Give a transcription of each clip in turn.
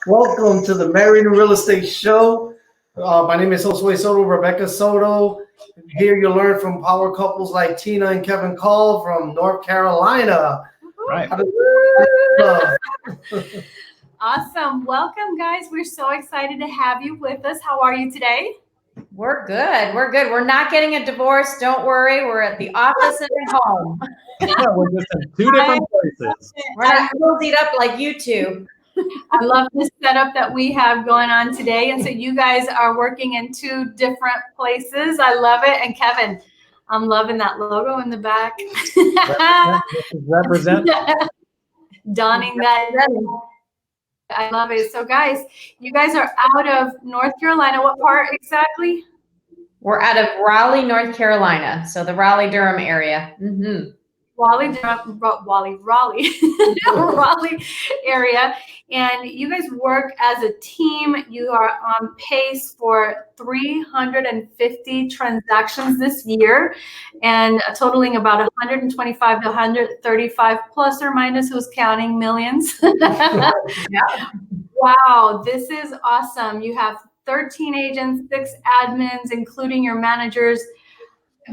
Welcome to the Married in Real Estate Show. My name is Josue Soto, Rebecca Soto. Here you'll learn from power couples like Tina and Kevin Caul from North Carolina. Right. Awesome. Welcome, guys. We're so excited to have you with us. How are you today? We're good. We're not getting a divorce. Don't worry. We're at the office and at home. Yeah, we're just in two different places. We're not cozied up like you two. I love this setup that we have going on today. And so you guys are working in two different places. I love it. And Kevin, I'm loving that logo in the back. Represent. Donning that. I love it. So guys, you guys are out of North Carolina. What part exactly? We're out of Raleigh, North Carolina. So the Raleigh-Durham area. Mm-hmm. Raleigh area. And you guys work as a team. You are on pace for 350 transactions this year and totaling about 125 to 135 plus or minus, who's counting, millions. Yeah. Wow, this is awesome. You have 13 agents, 6 admins, including your managers.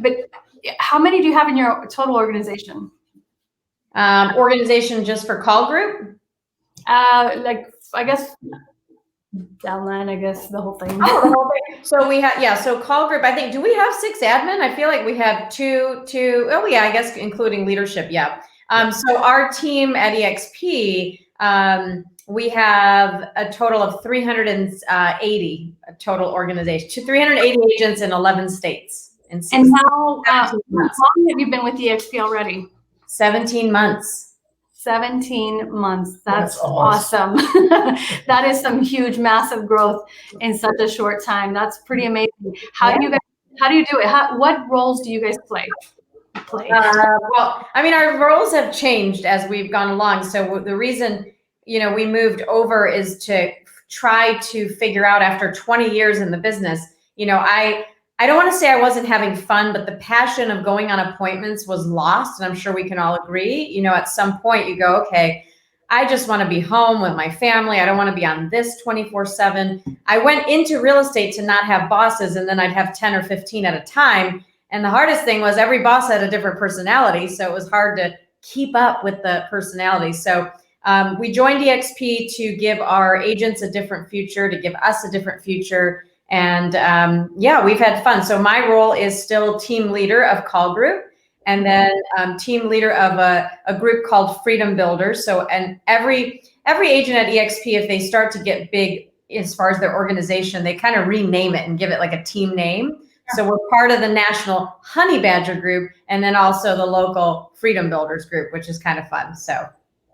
But how many do you have in your total organization? Organization just for call group? I guess downline, I guess the whole thing. Oh, the whole thing. So we have, so call group, I think, do we have 6 admin? I feel like we have two, oh yeah, I guess including leadership, yeah. So our team at EXP, we have a total of 380 total organization, 380 agents in 11 states. And how long have you been with EXP already? 17 months. 17 months. That's awesome. That is some huge, massive growth in such a short time. That's pretty amazing. How do you do it? What roles do you guys play? Well, I mean, our roles have changed as we've gone along. So the reason, we moved over is to try to figure out, after 20 years in the business, I don't want to say I wasn't having fun, but the passion of going on appointments was lost. And I'm sure we can all agree, at some point you go, okay, I just want to be home with my family. I don't want to be on this 24/7. I went into real estate to not have bosses, and then I'd have 10 or 15 at a time. And the hardest thing was every boss had a different personality. So it was hard to keep up with the personality. So we joined EXP to give our agents a different future, to give us a different future. And we've had fun. So my role is still team leader of call group, and then team leader of a group called Freedom Builders. So, and every agent at EXP, if they start to get big as far as their organization, they kind of rename it and give it like a team name. So we're part of the national Honey Badger group, and then also the local Freedom Builders group, which is kind of fun. So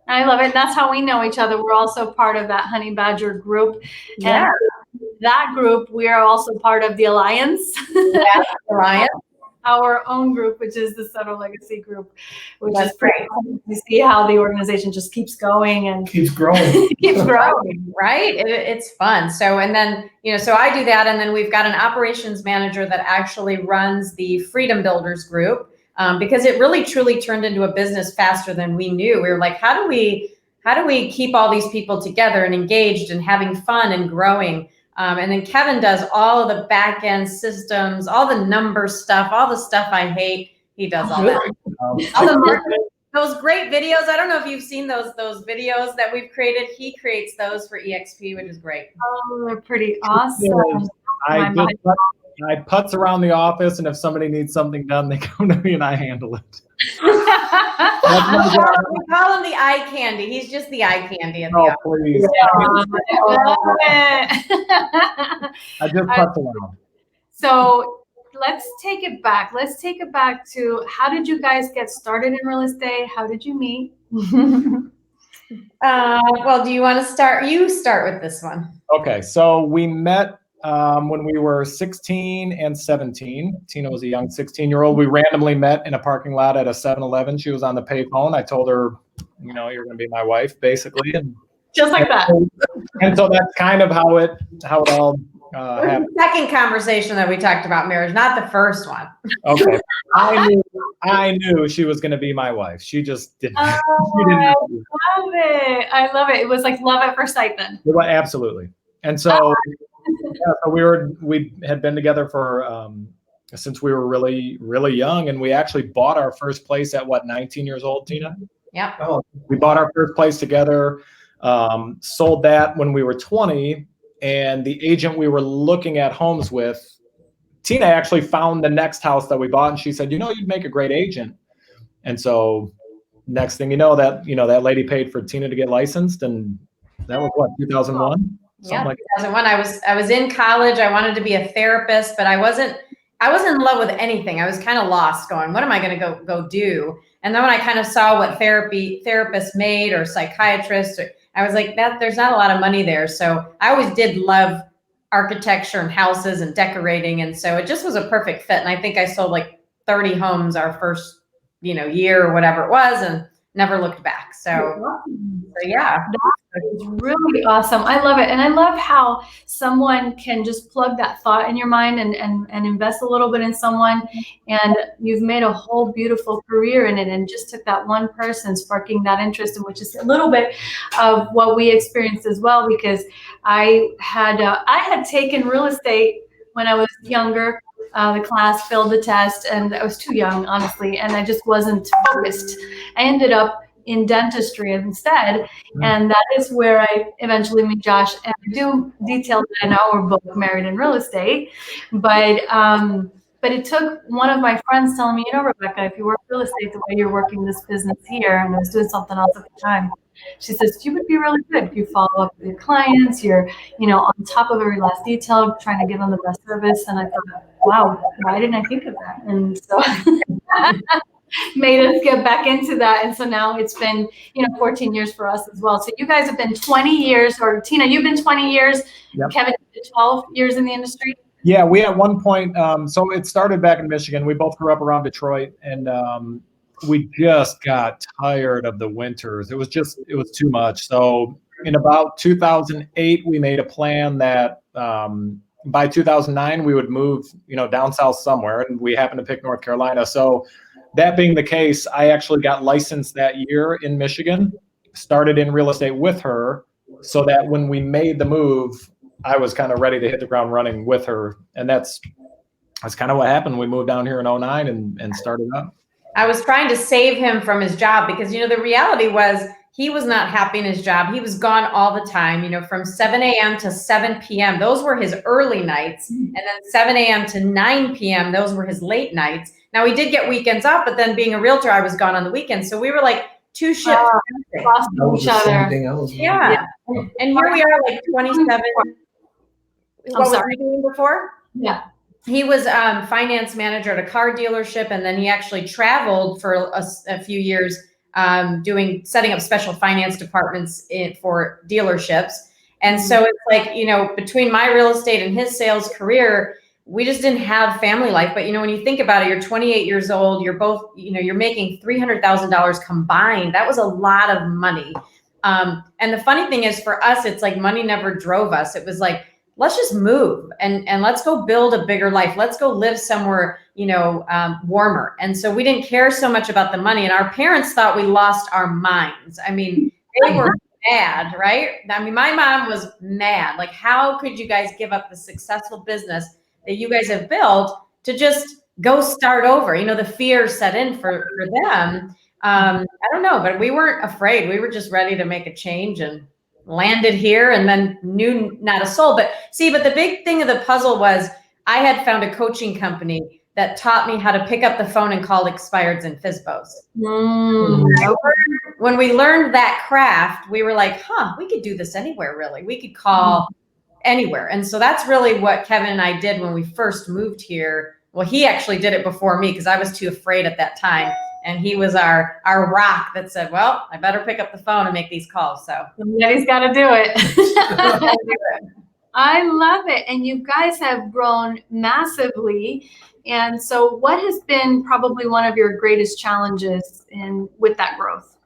I love it. That's how we know each other. We're also part of that Honey Badger group. Yeah. And that group, we are also part of the Alliance. Yeah, Alliance. Our own group, which is the Soto Legacy Group, which That's is pretty cool. You see how the organization just keeps going and Keeps growing. keeps growing. Right? It's fun. So, and then, so I do that. And then we've got an operations manager that actually runs the Freedom Builders group, because it really truly turned into a business faster than we knew. We were like, how do we keep all these people together and engaged and having fun and growing? And then Kevin does all of the back end systems, all the number stuff, all the stuff I hate. He does all that. All the marketing, those great videos. I don't know if you've seen those videos that we've created. He creates those for EXP, which is great. Oh, they're pretty awesome. I putz around the office, and if somebody needs something done, they come to me and I handle it. We call him the eye candy. He's just the eye candy. Oh, please. Yeah. I just putz around. So let's take it back. Let's take it back to, how did you guys get started in real estate? How did you meet? Well, do you want to start? You start with this one. Okay, so we met when we were 16 and 17. Tina was a young 16-year-old. We randomly met in a parking lot at a 7-Eleven. She was on the payphone. I told her, you're going to be my wife, basically. And just like that. And so that's kind of how it all happened. The second conversation that we talked about marriage, not the first one. Okay. I knew she was going to be my wife. She just didn't. Oh, She didn't I know. love it. I love it. It was like love at first sight then. Well, absolutely. And so, yeah, so we had been together for since we were really, really young, and we actually bought our first place at 19 years old, Tina? Yeah. Oh, We bought our first place together, sold that when we were 20, and the agent we were looking at homes with, Tina actually found the next house that we bought, and she said, you'd make a great agent. And so next thing that lady paid for Tina to get licensed, and that was what, 2001? Yeah, 2001. I was in college. I wanted to be a therapist, but I wasn't in love with anything. I was kind of lost, going, what am I going to go do? And then when I kind of saw what therapists made, or psychiatrists, I was like, there's not a lot of money there. So I always did love architecture and houses and decorating, and so it just was a perfect fit. And I think I sold like 30 homes our first year or whatever it was, and never looked back. So yeah. It's really awesome. I love it. And I love how someone can just plug that thought in your mind and invest a little bit in someone. And you've made a whole beautiful career in it, and just took that one person sparking that interest, in which is a little bit of what we experienced as well, because I had taken real estate when I was younger. The class failed the test, and I was too young, honestly, and I just wasn't focused. I ended up in dentistry instead, and that is where I eventually meet Josh, and I do detail that in our book, Married in Real Estate. But it took one of my friends telling me, Rebecca, if you work real estate the way you're working this business here, and I was doing something else at the time, she says, you would be really good if you follow up with your clients, you're on top of every last detail, trying to give them the best service. And I thought, wow, why didn't I think of that? And so made us get back into that. And so now it's been 14 years for us as well. So you guys have been 20 years, or Tina, you've been 20 years. Yep. Kevin, 12 years in the industry. Yeah, we at one point, so it started back in Michigan. We both grew up around Detroit, and we just got tired of the winters. It was too much. So in about 2008, we made a plan that by 2009, we would move, down south somewhere, and we happened to pick North Carolina. So that being the case, I actually got licensed that year in Michigan, started in real estate with her, so that when we made the move, I was kind of ready to hit the ground running with her. And that's kind of what happened. We moved down here in 2009 and started up. I was trying to save him from his job, because, the reality was he was not happy in his job. He was gone all the time, from 7 a.m. to 7 p.m. Those were his early nights. And then 7 a.m. to 9 p.m. Those were his late nights. Now, we did get weekends off, but then being a realtor, I was gone on the weekends. So we were like two shifts. Each other. Yeah. And here we are, like 27. What was he doing before? Yeah. He was finance manager at a car dealership, and then he actually traveled for a few years setting up special finance departments for dealerships. And so it's like, between my real estate and his sales career, we just didn't have family life. But, when you think about it, you're 28 years old, you're both, you're making $300,000 combined. That was a lot of money. And the funny thing is, for us, it's like money never drove us. It was like, let's just move and let's go build a bigger life. Let's go live somewhere, warmer. And so we didn't care so much about the money. And our parents thought we lost our minds. I mean, they were mad, right? I mean, my mom was mad. Like, how could you guys give up the successful business that you guys have built to just go start over? The fear set in for them. I don't know, but we weren't afraid. We were just ready to make a change and landed here, and then knew not a soul. But the big thing of the puzzle was I had found a coaching company that taught me how to pick up the phone and call expireds and FSBOs. When we learned that craft, we were like, we could do this anywhere, really. We could call anywhere. And so that's really what Kevin and I did when we first moved here. Well, he actually did it before me, because I was too afraid at that time. And he was our rock that said, well, I better pick up the phone and make these calls. So somebody's got to do it. I love it. And you guys have grown massively. And so what has been probably one of your greatest challenges with that growth?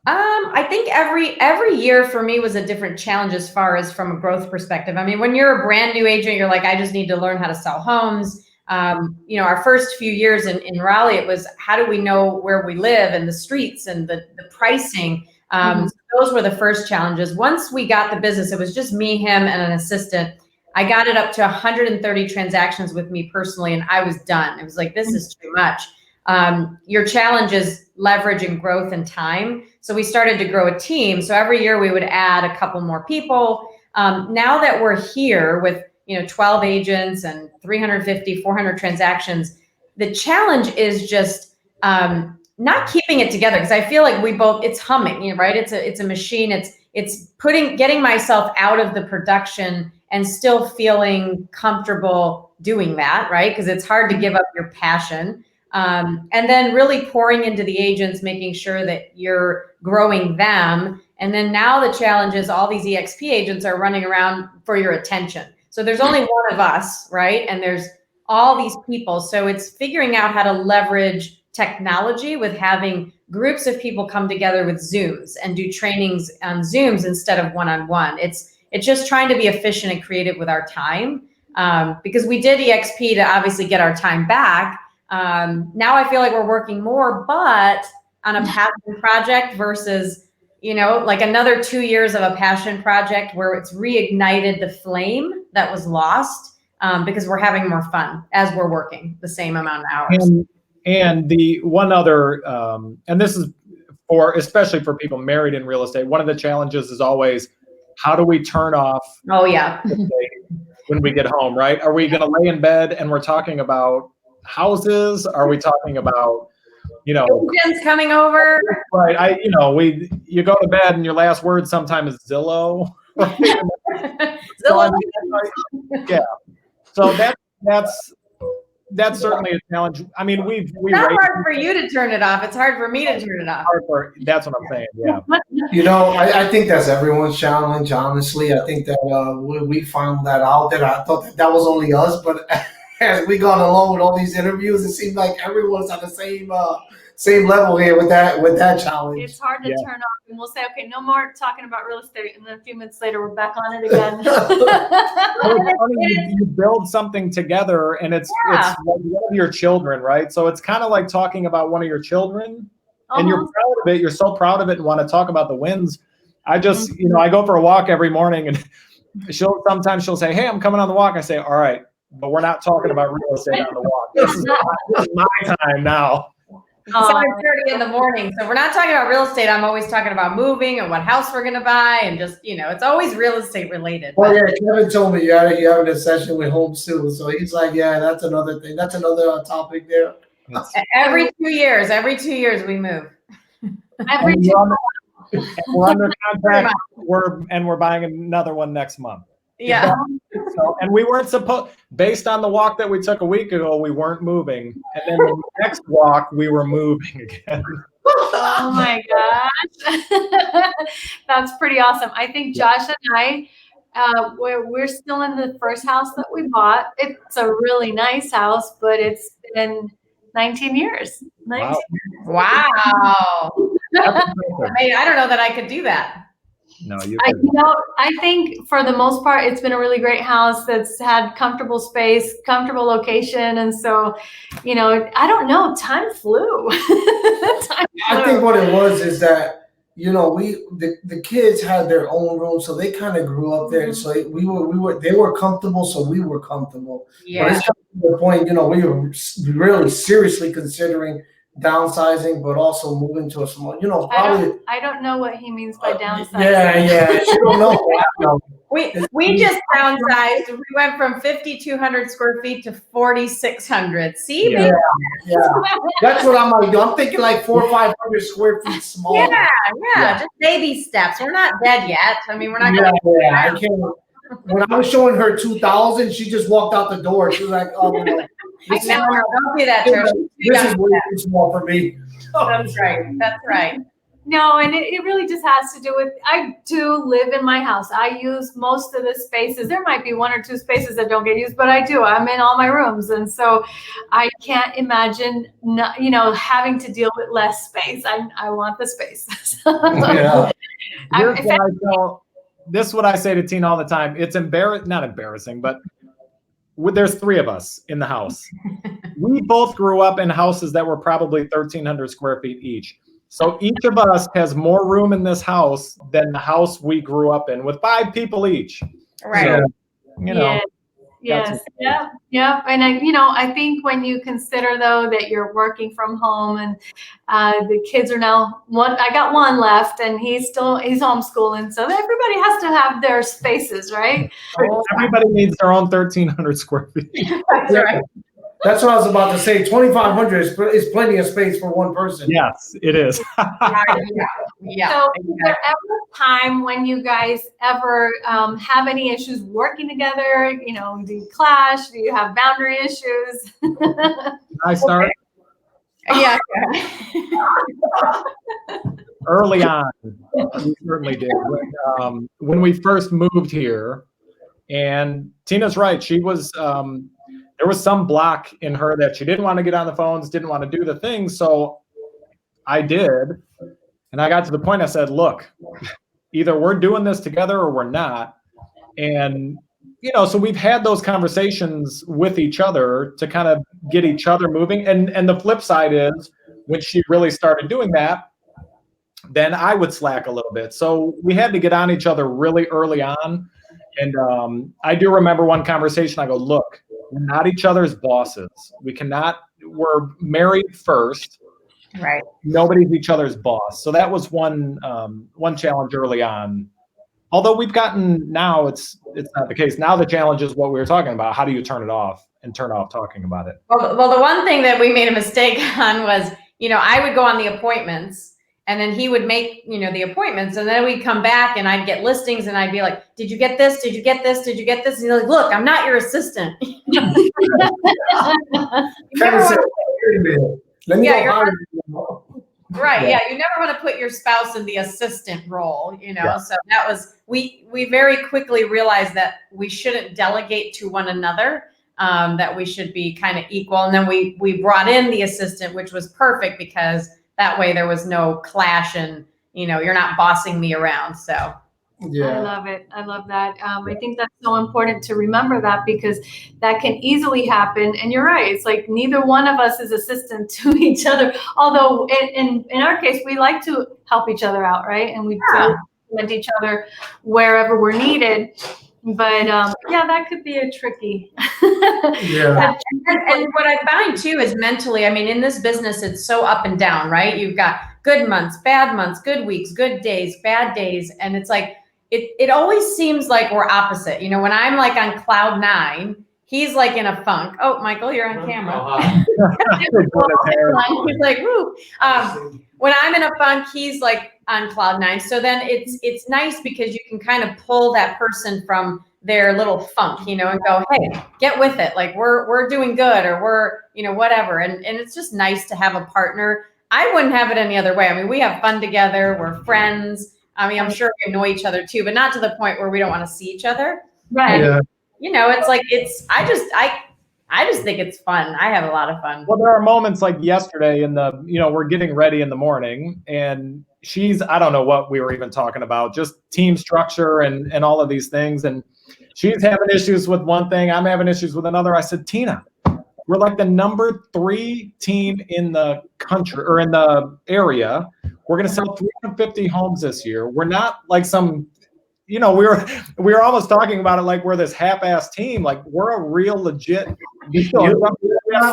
I think every year for me was a different challenge as far as from a growth perspective. I mean, when you're a brand new agent, you're like, I just need to learn how to sell homes. Our first few years in Raleigh, it was how do we know where we live and the streets and the pricing. So those were the first challenges. Once we got the business, it was just me, him, and an assistant. I got it up to 130 transactions with me personally, and I was done. It was like, this is too much. Your challenge is leverage and growth and time. So we started to grow a team. So every year we would add a couple more people. Now that we're here with 12 agents and 350, 400 transactions, the challenge is just not keeping it together, because I feel like it's humming, right? It's a machine. It's getting myself out of the production and still feeling comfortable doing that, right? Because it's hard to give up your passion. And then really pouring into the agents, making sure that you're growing them. And then now the challenge is all these EXP agents are running around for your attention. So there's only one of us, right? And there's all these people. So it's figuring out how to leverage technology with having groups of people come together with Zooms and do trainings on Zooms instead of one-on-one. It's just trying to be efficient and creative with our time, because we did EXP to obviously get our time back. Now I feel like we're working more, but on a passion project versus, like another 2 years of a passion project where it's reignited the flame that was lost, because we're having more fun as we're working the same amount of hours. And the one other, and this is especially for people married in real estate, one of the challenges is always, how do we turn off? Oh yeah. When we get home, right? Are we going to lay in bed and we're talking about houses? Are we talking about, agents coming over? Right. You go to bed and your last word sometimes is Zillow. Zillow. Yeah. So that's certainly a challenge. I mean, it's not hard for you to turn it off. It's hard for me to turn it off. That's what I'm saying. Yeah. I think that's everyone's challenge. Honestly, I think that we found that out. That I thought that was only us, but as we gone along with all these interviews, it seems like everyone's on the same level here with that challenge. It's hard to turn off, and we'll say, okay, no more talking about real estate, and then a few minutes later, we're back on it again. You build something together, and it's like one of your children, right? So it's kind of like talking about one of your children, and you're proud of it. You're so proud of it, and want to talk about the wins. I just, I go for a walk every morning, and sometimes she'll say, "Hey, I'm coming on the walk." I say, "All right, but we're not talking about real estate on the walk. This is my time now." 7:30 in the morning. So we're not talking about real estate. I'm always talking about moving and what house we're going to buy, and just, it's always real estate related. Well, yeah, Kevin told me you're having a session with Home Soon. So he's like, yeah, that's another thing. That's another topic there. Every 2 years we move. We're under contract. We're buying another one next month. Yeah. And we weren't based on the walk that we took a week ago, we weren't moving. And then the next walk, we were moving again. Oh my gosh. That's pretty awesome. I think Josh and I, we're still in the first house that we bought. It's a really nice house, but it's been 19 years. Wow. I don't know that I could do that. No, I think for the most part, it's been a really great house that's had comfortable space, comfortable location. And so, I don't know, time flew. I think what it was is that, the kids had their own room, so they kind of grew up there. So they were comfortable, so we were comfortable. Yeah. But it's to the point, we were really seriously considering downsizing, but also moving to a small, probably. I don't know what he means by downsizing. Yeah, you don't know. We just downsized. We went from 5,200 square feet to 4,600. See? Yeah. That's what I'm like. I'm thinking like 400 or 500 square feet small. Yeah. Just baby steps. We're not dead yet. I mean, we're not going to. I can't. When I was showing her 2,000, she just walked out the door. She was like, "Oh no, don't do that, Trish. This is way too small for me." That's right. No, and it really just has to do with, I do live in my house. I use most of the spaces. There might be one or two spaces that don't get used, but I do. I'm in all my rooms. And so I can't imagine, having to deal with less space. I want the space. This is what I say to Tina all the time. It's not embarrassing, but there's 3 of us in the house. We both grew up in houses that were probably 1,300 square feet each. So each of us has more room in this house than the house we grew up in with 5 people each. Right. So, you know. Yes. Yep. And I think when you consider though that you're working from home and the kids are now I got one left and he's homeschooling, so everybody has to have their spaces, right? Everybody needs their own 1,300 square feet. That's right. That's what I was about to say. 2,500 is plenty of space for one person. Yes, it is. Yeah. So is there ever a time when you guys ever have any issues working together? Do you clash? Do you have boundary issues? I start Yeah. early on. We certainly did. When we first moved here, and Tina's right. She was there was some block in her that she didn't want to get on the phones, didn't want to do the things. So I did. And I got to the point I said, look, either we're doing this together or we're not. And, so we've had those conversations with each other to kind of get each other moving. And the flip side is when she really started doing that, then I would slack a little bit. So we had to get on each other really early on. And I do remember one conversation. I go, look, we're not each other's bosses. We're married first. Right. Nobody's each other's boss. So that was one challenge early on. Although we've gotten, now it's not the case. Now the challenge is what we were talking about. How do you turn it off and turn off talking about it? Well, the one thing that we made a mistake on was, I would go on the appointments and then he would make, the appointments, and then we'd come back and I'd get listings and I'd be like, did you get this? Did you get this? Did you get this? And he's like, look, I'm not your assistant. Kevin said, "Wait a minute. Let me go hire you." Right. Yeah. You never want to put your spouse in the assistant role, Yeah. So that was, we very quickly realized that we shouldn't delegate to one another, that we should be kind of equal. And then we brought in the assistant, which was perfect because that way there was no clash and, you're not bossing me around. So. Yeah. I love it. I love that. I think that's so important to remember that because that can easily happen. And you're right. It's like neither one of us is assistant to each other. Although in our case, we like to help each other out, right? And we complement each other wherever we're needed. But that could be a tricky. Yeah. And what I find too is mentally, in this business, it's so up and down, right? You've got good months, good weeks, good days, bad days. And it's like, it always seems like we're opposite. When I'm like on cloud 9, he's like in a funk. Oh, Michael, you're on camera. He's like, woo. When I'm in a funk, he's like on cloud 9. So then it's nice because you can kind of pull that person from their little funk, and go, hey, get with it. Like we're doing good, or we're, whatever. And it's just nice to have a partner. I wouldn't have it any other way. We have fun together. We're friends. I'm sure we annoy each other too, but not to the point where we don't want to see each other. Right. Yeah. It's like I just think it's fun. I have a lot of fun. Well, there are moments like yesterday we're getting ready in the morning and I don't know what we were even talking about, just team structure and all of these things. And she's having issues with one thing. I'm having issues with another. I said, Tina, we're like the number 3 team in the country or in the area. We're going to sell 350 homes this year. We're not like some, we were almost talking about it like we're this half-ass team. Like we're a real legit. We have to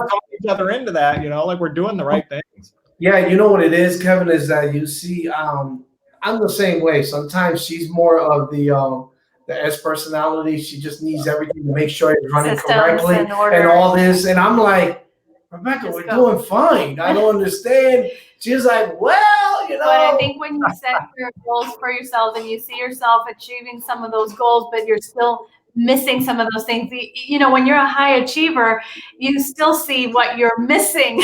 talk each other into that. Like we're doing the right things. Yeah, you know what it is, Kevin, is that you see, I'm the same way. Sometimes she's more of the S personality. She just needs everything to make sure it's running correctly and all this. And I'm like, Rebecca, we're doing fine. I don't understand. She's like, well, But I think when you set your goals for yourself and you see yourself achieving some of those goals, but you're still missing some of those things, when you're a high achiever, you still see what you're missing.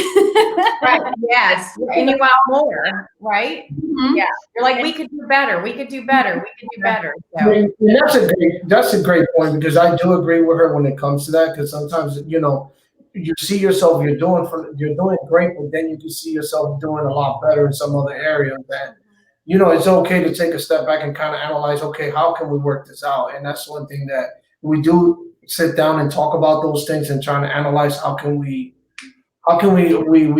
Right. Yes. And you want more, right? Mm-hmm. Yeah. You're like, we could do better. We could do better. We could do better. So. And that's a great point because I do agree with her when it comes to that. Because sometimes, you see yourself, you're doing great, but then you can see yourself doing a lot better in some other area that, it's okay to take a step back and kind of analyze, okay, how can we work this out? And that's one thing that we do sit down and talk about those things and trying to analyze how can we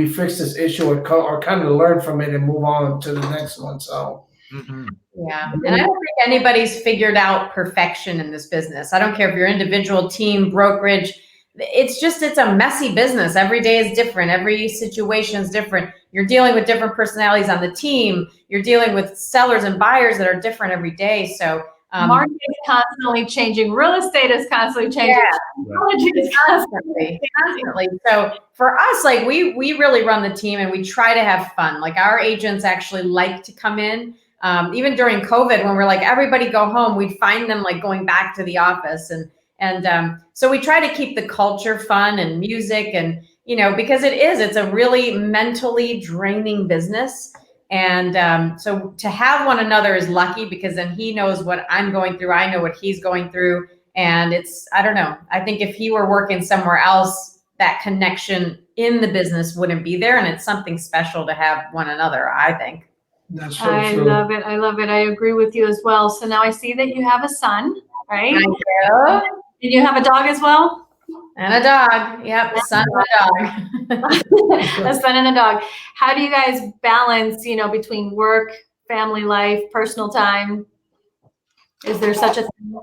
fix this issue or kind of learn from it and move on to the next one. So yeah, and I don't think anybody's figured out perfection in this business. I don't care if you're individual, team, brokerage. It's a messy business. Every day is different. Every situation is different. You're dealing with different personalities on the team. You're dealing with sellers and buyers that are different every day. So market is constantly changing. Real estate is constantly changing. Technology is constantly. So for us, like we really run the team and we try to have fun. Like our agents actually like to come in. Even during COVID, when we're like, everybody go home, we'd find them like going back to the office. And so we try to keep the culture fun and music and, because it's a really mentally draining business. And so to have one another is lucky because then he knows what I'm going through. I know what he's going through. And I don't know. I think if he were working somewhere else, that connection in the business wouldn't be there. And it's something special to have one another, I think. that's so I true. love it. I love it. I agree with you as well. So now I see that you have a son, right? I do. And you have a dog as well? And a dog. Yep, a son and a dog. A son and a dog. How do you guys balance, between work, family life, personal time? Is there such a thing?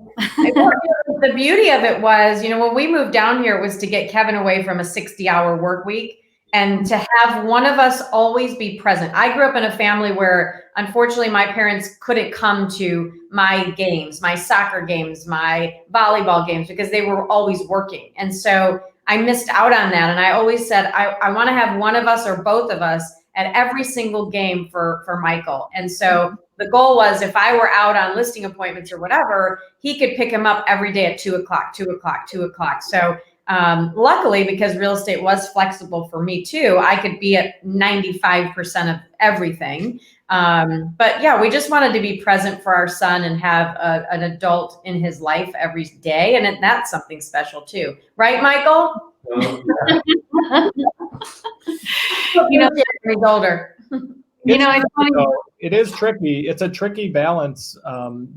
The beauty of it was, when we moved down here, it was to get Kevin away from a 60-hour work week and to have one of us always be present. I grew up in a family where, unfortunately, my parents couldn't come to my games, my soccer games, my volleyball games, because they were always working. And so I missed out on that. And I always said, I want to have one of us or both of us at every single game for Michael. And so the goal was if I were out on listing appointments or whatever, he could pick him up every day at 2 o'clock. So luckily, because real estate was flexible for me too, I could be at 95% of everything. But yeah, we just wanted to be present for our son and have an adult in his life every day. And that's something special too. Right, Michael? He's older. It's funny. It is tricky. It's a tricky balance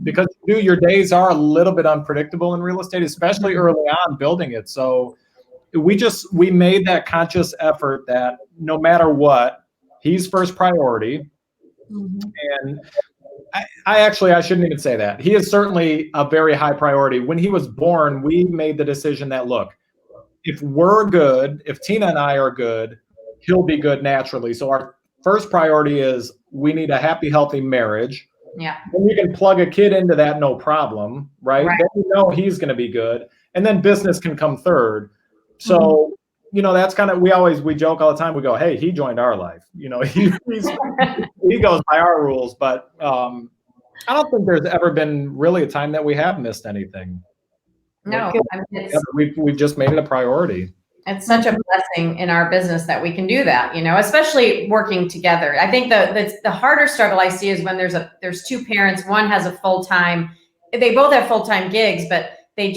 because your days are a little bit unpredictable in real estate, especially early on building it. So we made that conscious effort that no matter what, he's first priority. And I shouldn't even say that. He is certainly a very high priority. When he was born, we made the decision that, look, if we're good, if Tina and I are good, he'll be good naturally. So our first priority is we need a happy, healthy marriage. Yeah. And you can plug a kid into that, no problem, right? Then you know he's going to be good. And then business can come third. So, that's kind of, we joke all the time. We go, hey, he joined our life. He goes by our rules. But I don't think there's ever been really a time that we have missed anything. No, we've just made it a priority. It's such a blessing in our business that we can do that, especially working together. I think the harder struggle I see is when there's two parents. One has a full-time, they both have full-time gigs, but they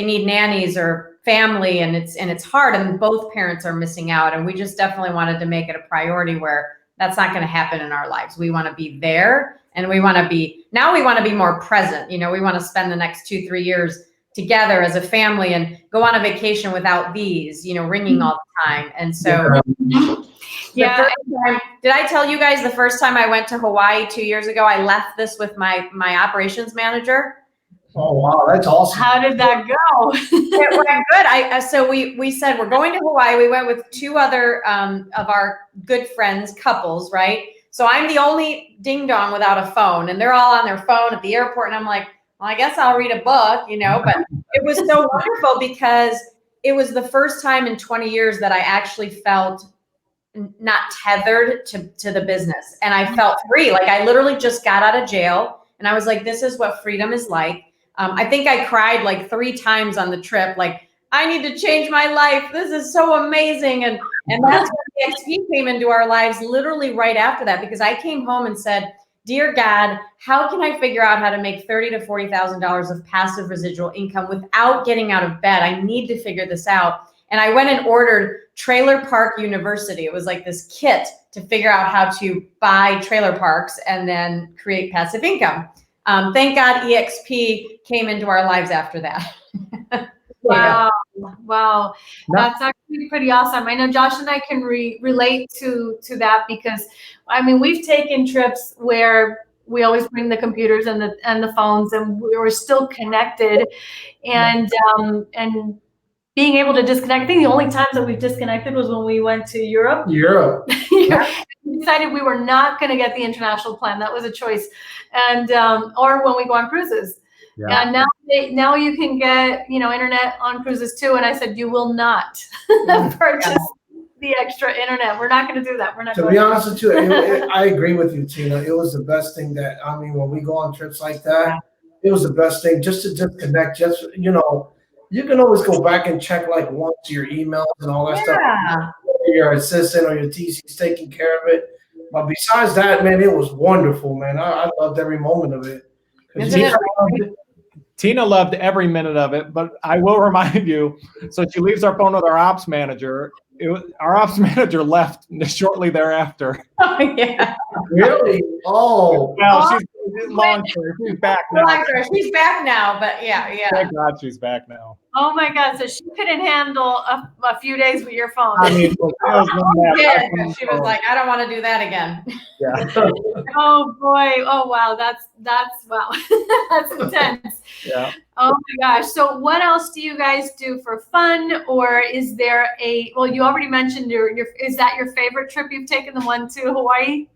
need nannies or family, and it's hard, and both parents are missing out. And we just definitely wanted to make it a priority where that's not going to happen in our lives. We want to be there, and we want to be more present. We want to spend the next 2-3 years together as a family and go on a vacation without these, ringing all the time. And so, did I tell you guys the first time I went to Hawaii 2 years ago, I left this with my operations manager? Oh, wow. That's awesome. How did that go? It went good. So we said, we're going to Hawaii. We went with 2 other of our good friends, couples, right? So I'm the only ding dong without a phone, and they're all on their phone at the airport. And I'm like, well, I guess I'll read a book, but it was so wonderful because it was the first time in 20 years that I actually felt not tethered to the business. And I felt free. Like I literally just got out of jail and I was like, this is what freedom is like. I think I cried like 3 times on the trip. Like, I need to change my life. This is so amazing. And that's when the EXP came into our lives literally right after that, because I came home and said, dear God, how can I figure out how to make $30,000 to $40,000 of passive residual income without getting out of bed? I need to figure this out. And I went and ordered Trailer Park University. It was like this kit to figure out how to buy trailer parks and then create passive income. Thank God EXP came into our lives after that. Wow. Wow. No. That's actually pretty awesome. I know Josh and I can relate to that because I mean we've taken trips where we always bring the computers and the phones and we were still connected and being able to disconnect. I think the only times that we've disconnected was when we went to Europe. We decided we were not going to get the international plan. That was a choice. And or when we go on cruises. Yeah. And now you can get, internet on cruises too. And I said, you will not purchase the extra internet. We're not going to do that. We're not To going be honest with you, I agree with you, Tina. It was the best thing when we go on trips like that, it was the best thing just to disconnect. You can always go back and check like once your emails and all that stuff. Your assistant or your TC's taking care of it. But besides that, man, it was wonderful, man. I loved every moment of it. Tina loved every minute of it, but I will remind you, so she leaves our phone with our ops manager. Our ops manager left shortly thereafter. Oh, yeah. Really? Oh. Well, she's long story. She's back now. She's back now, but yeah. Thank God she's back now. Oh my God! So she couldn't handle a few days with your phone. I mean, she was like, I don't want to do that again. Yeah. Oh boy! Oh wow! That's wow! That's intense. Yeah. Oh my gosh! So what else do you guys do for fun, or is there well, you already mentioned is that your favorite trip you've taken, the one to Hawaii?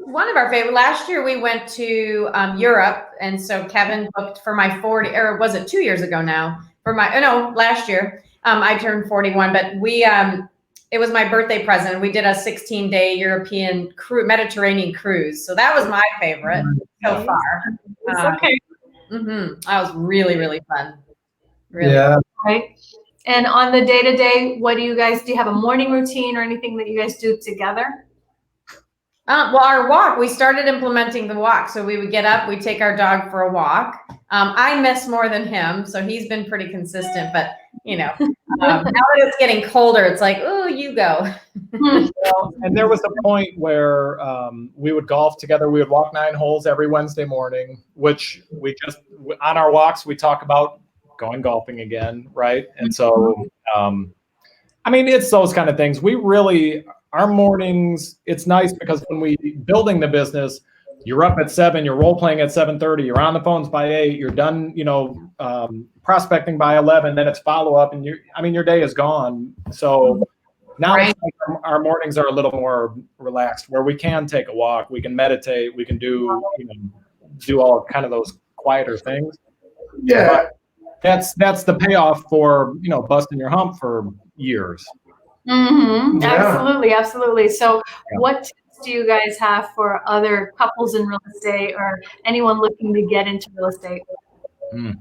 One of our favorite. Last year we went to Europe, and so Kevin booked for my 40, or was it 2 years ago now? Last year. I turned 41, but it was my birthday present. We did a 16-day European Mediterranean cruise, so that was my favorite so far. It's okay. That was really, really fun. Really Yeah. Right. And on the day-to-day, what do you have a morning routine or anything that you guys do together? Well, our walk, we started implementing the walk. So we would get up, we take our dog for a walk. I miss more than him, so he's been pretty consistent. But now that it's getting colder, it's like, oh, you go. And there was a point where we would golf together. We would walk 9 holes every Wednesday morning, which on our walks, we talk about going golfing again, right? And so, it's those kind of things. Our mornings, it's nice because when we building the business, you're up at 7, you're role playing at 7:30, you're on the phones by 8, you're done, prospecting by 11, then it's follow up, and your day is gone. So now it's like our mornings are a little more relaxed, where we can take a walk, we can meditate, we can do all kind of those quieter things. Yeah. But that's the payoff for busting your hump for years. Mm-hmm. Yeah. Absolutely. So what tips do you guys have for other couples in real estate or anyone looking to get into real estate? I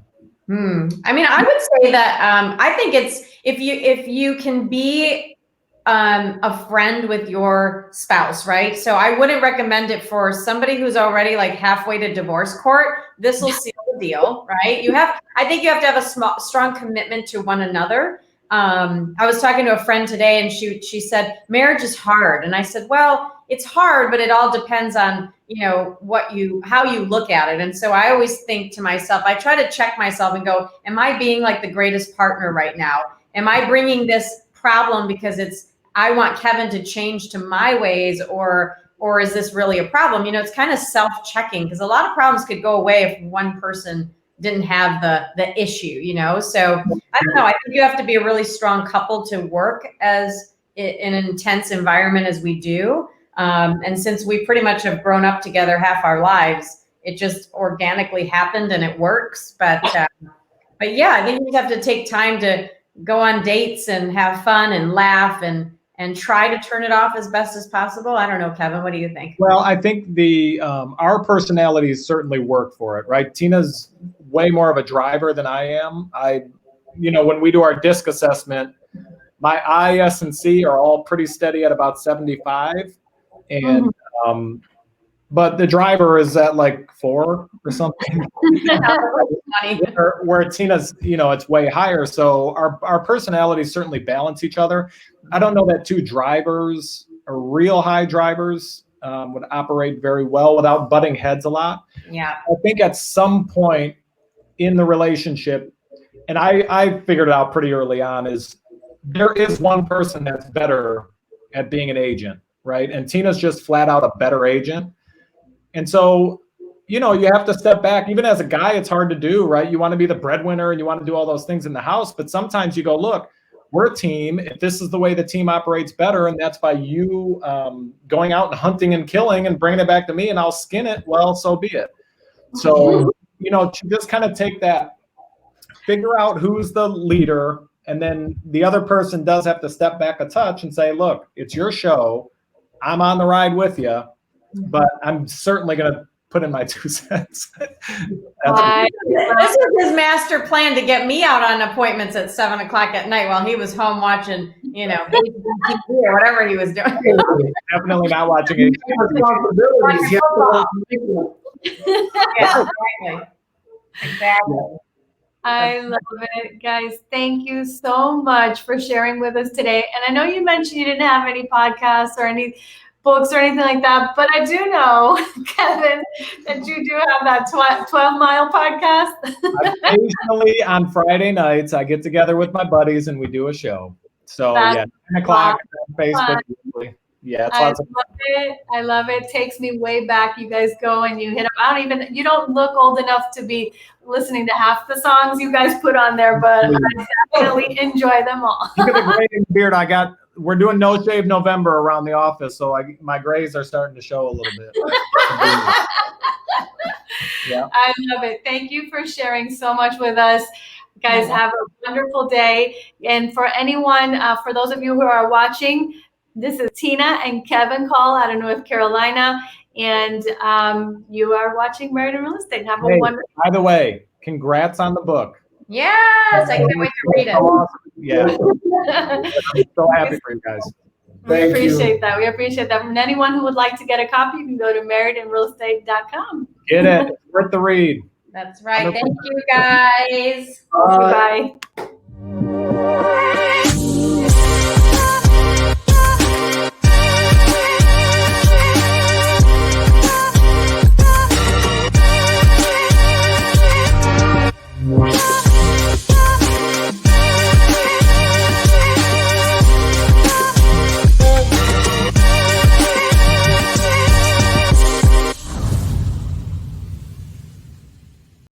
would say that I think it's if you can be a friend with your spouse, right? So I wouldn't recommend it for somebody who's already like halfway to divorce court. This will seal the deal, right? I think you have to have a strong commitment to one another. I was talking to a friend today and she said, marriage is hard. And I said, well, it's hard, but it all depends on, how you look at it. And so I always think to myself, I try to check myself and go, am I being like the greatest partner right now? Am I bringing this problem because I want Kevin to change to my ways, or is this really a problem? It's kind of self-checking, because a lot of problems could go away if one person didn't have the issue, So I don't know. I think you have to be a really strong couple to work as in an intense environment as we do. And since we pretty much have grown up together half our lives, it just organically happened and it works. But yeah, I think you have to take time to go on dates and have fun and laugh and try to turn it off as best as possible. I don't know, Kevin, what do you think? Well, I think our personalities certainly work for it, right? Tina's way more of a driver than I am. When we do our DISC assessment, my I, S, and C are all pretty steady at about 75. And, but the driver is at like 4 or something. where Tina's, it's way higher. So our personalities certainly balance each other. I don't know that 2 drivers or real high drivers would operate very well without butting heads a lot. Yeah. I think at some point in the relationship, and I figured it out pretty early on, is there is one person that's better at being an agent, right? And Tina's just flat out a better agent. And so, you know, you have to step back. Even as a guy, it's hard to do, right? You want to be the breadwinner and you want to do all those things in the house. But sometimes you go, look, we're a team. If this is the way the team operates better, and that's by you going out and hunting and killing and bringing it back to me and I'll skin it, well, so be it. So, you know, to just kind of take that, figure out who's the leader, and then the other person does have to step back a touch and say, look, it's your show. I'm on the ride with you, but I'm certainly going to put in my 2 cents. This is his master plan to get me out on appointments at 7 o'clock at night while he was home watching, you know, TV or whatever he was doing. Definitely not watching it. Yeah, exactly. I love it, guys. Thank you so much for sharing with us today. And I know you mentioned you didn't have any podcasts or any books or anything like that, but I do know, Kevin, that you do have that 12-mile podcast. Occasionally on Friday nights, I get together with my buddies and we do a show. So That's 10 o'clock on Facebook. Yeah, it's I lots of love it. I love it. Takes me way back. You guys go and you hit up. You don't look old enough to be listening to half the songs you guys put on there, but I definitely enjoy them all. Look at the gray in the beard. We're doing No Shave November around the office, so my grays are starting to show a little bit. Yeah. I love it. Thank you for sharing so much with us. Guys, have a wonderful day. And for anyone, for those of you who are watching, this is Tina and Kevin Caul out of North Carolina, and you are watching Married in Real Estate. Have a wonderful. By the way, congrats on the book. Yes, I can't wait to read it. Awesome. Yeah, I'm so happy for you guys. We appreciate that. We appreciate that. And anyone who would like to get a copy, you can go to marriedinrealestate.com. Get it. It's worth the read. That's right. Thank you, guys. Bye.